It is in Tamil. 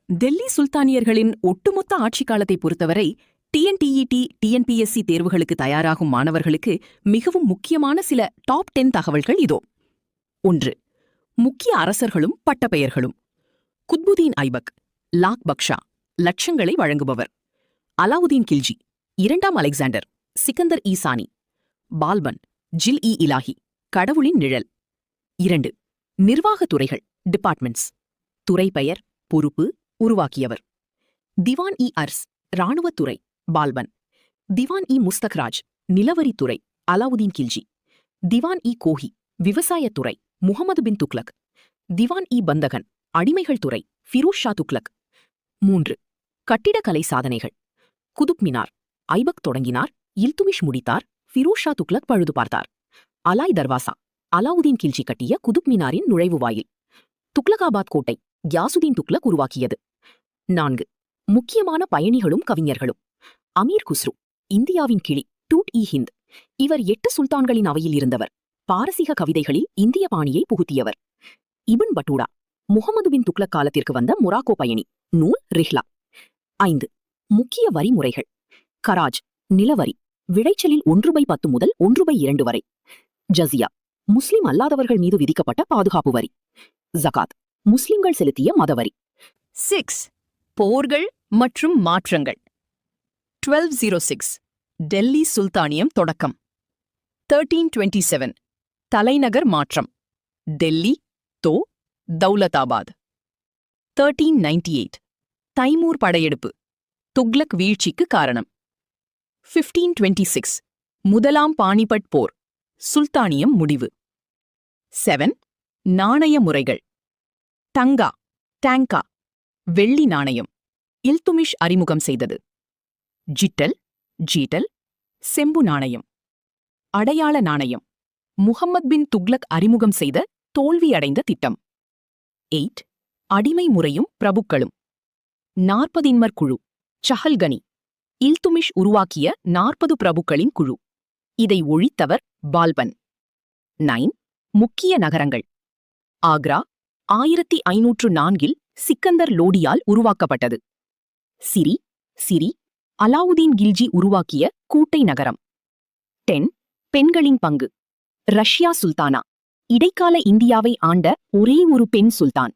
டெல்லி சுல்தானியர்களின் ஒட்டுமொத்த ஆட்சிக் காலத்தை பொறுத்தவரை டிஎன்டிஇடி, டிஎன்பிஎஸ்சி தேர்வுகளுக்கு தயாராகும் மாணவர்களுக்கு மிகவும் முக்கியமான சில டாப் 10 தகவல்கள் இதோ. 1. முக்கிய அரசர்களும் பட்டப்பெயர்களும். குத்புதீன் ஐபக், லாக் பக்ஷா, லட்சங்களை வழங்குபவர். அலாவுதீன் கில்ஜி, 2ஆம் அலெக்சாண்டர், சிக்கந்தர் ஈசானி. பால்பன், ஜில்-இ-இலாஹி, கடவுளின் நிழல். 2. நிர்வாகத்துறைகள், டிபார்ட்மெண்ட்ஸ். துறை பெயர், பொறுப்பு, உருவாக்கியவர். திவான்-இ-அர்ஸ், இராணுவத்துறை, பால்பன். திவான்-இ-முஸ்தக்ராஜ், நிலவரித்துறை, அலாவுதீன் கில்ஜி. திவான்-இ-கோஹி, விவசாயத்துறை, முகமது பின் துக்ளக். திவான்-இ-பந்தகன், அடிமைகள் துறை, ஃபிரோஸ் ஷா துக்ளக். 3. கட்டிடக்கலை சாதனைகள். குதுப் மினார், ஐபக் தொடங்கினார், இல்துமிஷ் முடித்தார், ஃபிரோஸ் ஷா துக்ளக் பழுது பார்த்தார். அலாய் தர்வாசா, அலாவுதீன் கில்ஜி கட்டிய குதுப் மினாரின் நுழைவுவாயில். துக்ளகாபாத் கோட்டை, கியாசுதீன் துக்ளக் உருவாக்கியது. 4. முக்கியமான பயணிகளும் கவிஞர்களும். அமீர் குஸ்ரு, இந்தியாவின் கிளி, டூட்-இ-ஹிந்த். இவர் 8 சுல்தான்களின் அவையில் இருந்தவர். பாரசீக கவிதைகளில் இந்திய பாணியை புகுத்தியவர். இப்ன் பட்டூடா, முகமது பின் துக்ளக் காலத்திற்கு வந்த மொராக்கோ பயணி. நூல் ரிஹ்லா. 5. முக்கிய வரி முறைகள். கராஜ், நிலவரி, விளைச்சலில் 1/10 முதல் 1/2 வரை. ஜஸியா, முஸ்லிம் அல்லாதவர்கள் மீது விதிக்கப்பட்ட பாதுகாப்பு வரி. ஜகாத், முஸ்லிம்கள் செலுத்திய மதவரி. 6. போர்கள் மற்றும் மாற்றங்கள். 1206 டெல்லி சுல்தானியம் தொடக்கம். 1327 தலைநகர் மாற்றம். டெல்லி, தோ, தௌலதாபாத். 1398 தைமூர் படையெடுப்பு, துக்ளக் வீழ்ச்சிக்கு காரணம். 1526 முதலாம் பானிபட் போர், சுல்தானியம் முடிவு. 7. நாணய முறைகள். தங்கா, டேங்கா, வெள்ளி நாணயம், இல்துமிஷ் அறிமுகம் செய்தது. ஜிட்டல், ஜீட்டல், செம்பு நாணயம். அடையாள நாணயம், முகமது பின் துக்ளக் அறிமுகம் செய்த தோல்வியடைந்த திட்டம். 8. அடிமை முறையும் பிரபுக்களும். 40 குழு, சஹல்கனி, இல்துமிஷ் உருவாக்கிய 40 பிரபுக்களின் குழு. இதை ஒழித்தவர் பால்பன். 9. முக்கிய நகரங்கள். ஆக்ரா 1504 சிக்கந்தர் லோடியால் உருவாக்கப்பட்டது. சிரி, அலாவுதீன் கில்ஜி உருவாக்கிய கூட்டை நகரம். 10. பெண்களின் பங்கு. ரஷ்யா சுல்தானா, இடைக்கால இந்தியாவை ஆண்ட ஒரே ஒரு பெண் சுல்தான்.